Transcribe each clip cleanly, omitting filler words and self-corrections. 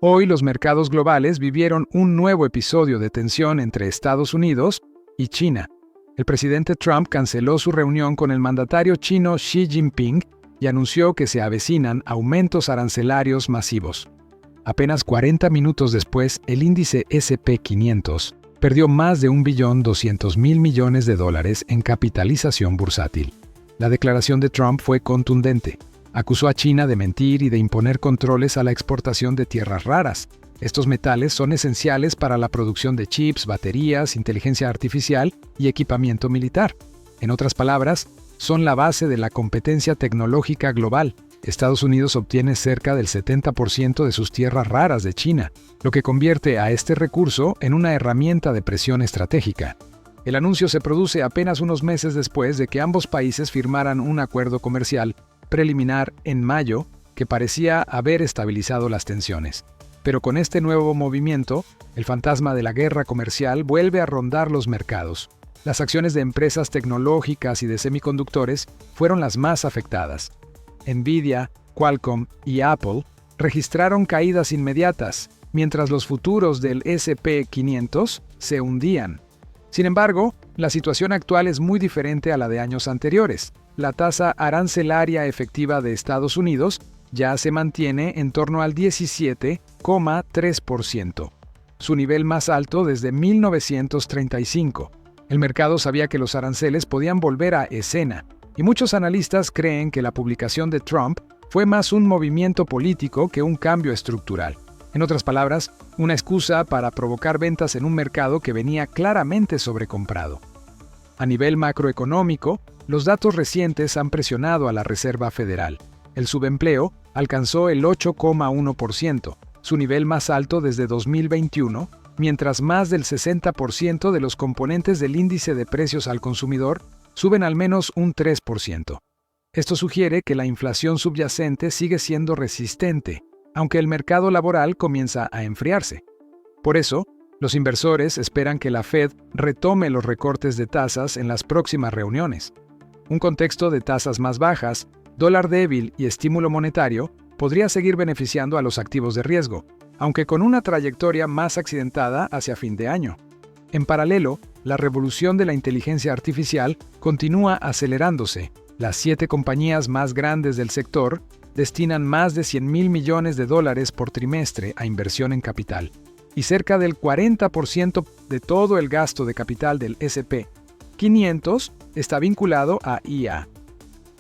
Hoy los mercados globales vivieron un nuevo episodio de tensión entre Estados Unidos y China. El presidente Trump canceló su reunión con el mandatario chino Xi Jinping y anunció que se avecinan aumentos arancelarios masivos. Apenas 40 minutos después, el índice S&P 500 perdió más de $1.2 billón en capitalización bursátil. La declaración de Trump fue contundente. Acusó a China de mentir y de imponer controles a la exportación de tierras raras. Estos metales son esenciales para la producción de chips, baterías, inteligencia artificial y equipamiento militar. En otras palabras, son la base de la competencia tecnológica global. Estados Unidos obtiene cerca del 70% de sus tierras raras de China, lo que convierte a este recurso en una herramienta de presión estratégica. El anuncio se produce apenas unos meses después de que ambos países firmaran un acuerdo comercial preliminar en mayo que parecía haber estabilizado las tensiones. Pero con este nuevo movimiento, el fantasma de la guerra comercial vuelve a rondar los mercados. Las acciones de empresas tecnológicas y de semiconductores fueron las más afectadas. Nvidia, Qualcomm y Apple registraron caídas inmediatas, mientras los futuros del S&P 500 se hundían. Sin embargo, la situación actual es muy diferente a la de años anteriores. La tasa arancelaria efectiva de Estados Unidos ya se mantiene en torno al 17,3%, su nivel más alto desde 1935. El mercado sabía que los aranceles podían volver a escena, y muchos analistas creen que la publicación de Trump fue más un movimiento político que un cambio estructural. En otras palabras, una excusa para provocar ventas en un mercado que venía claramente sobrecomprado. A nivel macroeconómico, los datos recientes han presionado a la Reserva Federal. El subempleo alcanzó el 8,1%, su nivel más alto desde 2021, mientras más del 60% de los componentes del índice de precios al consumidor suben al menos un 3%. Esto sugiere que la inflación subyacente sigue siendo resistente, aunque el mercado laboral comienza a enfriarse. Por eso, los inversores esperan que la Fed retome los recortes de tasas en las próximas reuniones. Un contexto de tasas más bajas, dólar débil y estímulo monetario podría seguir beneficiando a los activos de riesgo, aunque con una trayectoria más accidentada hacia fin de año. En paralelo, la revolución de la inteligencia artificial continúa acelerándose. Las 7 compañías más grandes del sector destinan más de $100,000 millones por trimestre a inversión en capital, y cerca del 40% de todo el gasto de capital del S&P 500 está vinculado a IA.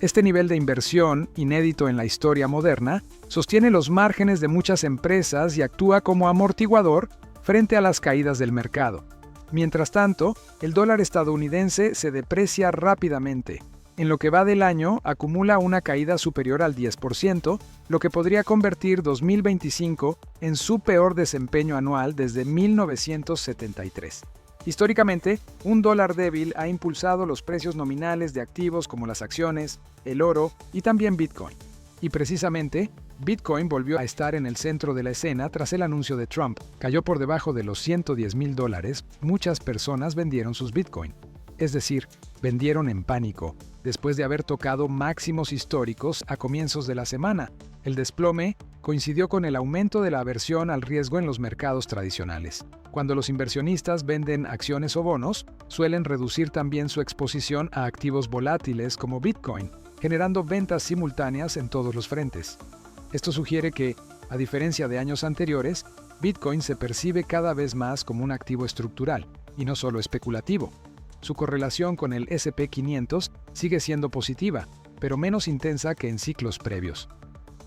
Este nivel de inversión, inédito en la historia moderna, sostiene los márgenes de muchas empresas y actúa como amortiguador frente a las caídas del mercado. Mientras tanto, el dólar estadounidense se deprecia rápidamente. En lo que va del año, acumula una caída superior al 10%, lo que podría convertir 2025 en su peor desempeño anual desde 1973. Históricamente, un dólar débil ha impulsado los precios nominales de activos como las acciones, el oro y también Bitcoin. Y precisamente, Bitcoin volvió a estar en el centro de la escena tras el anuncio de Trump. Cayó por debajo de los $110,000, muchas personas vendieron sus Bitcoin. Es decir, vendieron en pánico, después de haber tocado máximos históricos a comienzos de la semana. El desplome coincidió con el aumento de la aversión al riesgo en los mercados tradicionales. Cuando los inversionistas venden acciones o bonos, suelen reducir también su exposición a activos volátiles como Bitcoin, generando ventas simultáneas en todos los frentes. Esto sugiere que, a diferencia de años anteriores, Bitcoin se percibe cada vez más como un activo estructural, y no solo especulativo. Su correlación con el S&P 500 sigue siendo positiva, pero menos intensa que en ciclos previos.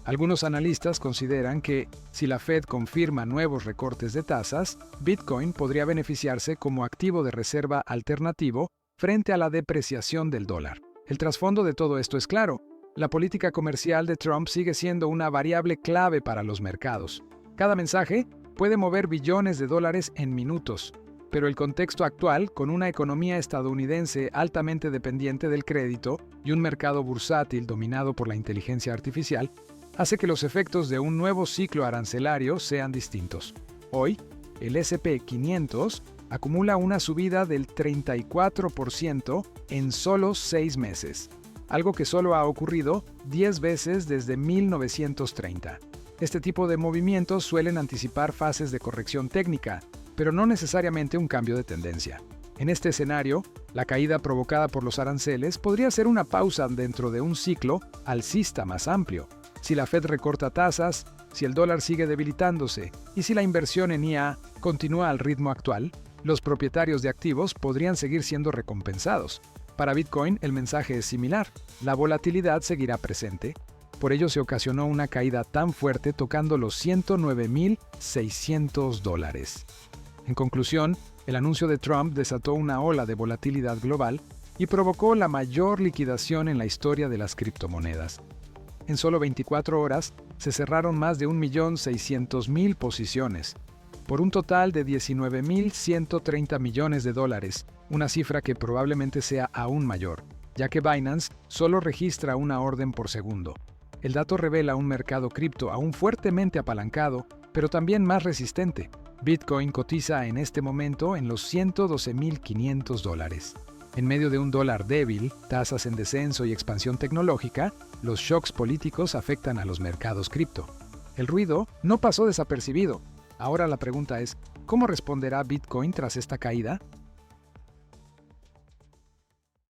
Algunos analistas consideran que, si la Fed confirma nuevos recortes de tasas, Bitcoin podría beneficiarse como activo de reserva alternativo frente a la depreciación del dólar. El trasfondo de todo esto es claro. La política comercial de Trump sigue siendo una variable clave para los mercados. Cada mensaje puede mover billones de dólares en minutos. Pero el contexto actual, con una economía estadounidense altamente dependiente del crédito y un mercado bursátil dominado por la inteligencia artificial, hace que los efectos de un nuevo ciclo arancelario sean distintos. Hoy, el S&P 500 acumula una subida del 34% en solo 6 meses, algo que solo ha ocurrido 10 veces desde 1930. Este tipo de movimientos suelen anticipar fases de corrección técnica, pero no necesariamente un cambio de tendencia. En este escenario, la caída provocada por los aranceles podría ser una pausa dentro de un ciclo alcista más amplio. Si la Fed recorta tasas, si el dólar sigue debilitándose y si la inversión en IA continúa al ritmo actual, los propietarios de activos podrían seguir siendo recompensados. Para Bitcoin, el mensaje es similar. La volatilidad seguirá presente. Por ello se ocasionó una caída tan fuerte tocando los $109.600. En conclusión, el anuncio de Trump desató una ola de volatilidad global y provocó la mayor liquidación en la historia de las criptomonedas. En solo 24 horas se cerraron más de 1.600.000 posiciones, por un total de $19.130 millones, una cifra que probablemente sea aún mayor, ya que Binance solo registra una orden por segundo. El dato revela un mercado cripto aún fuertemente apalancado, pero también más resistente. Bitcoin cotiza en este momento en los $112.500. En medio de un dólar débil, tasas en descenso y expansión tecnológica, los shocks políticos afectan a los mercados cripto. El ruido no pasó desapercibido. Ahora la pregunta es, ¿cómo responderá Bitcoin tras esta caída?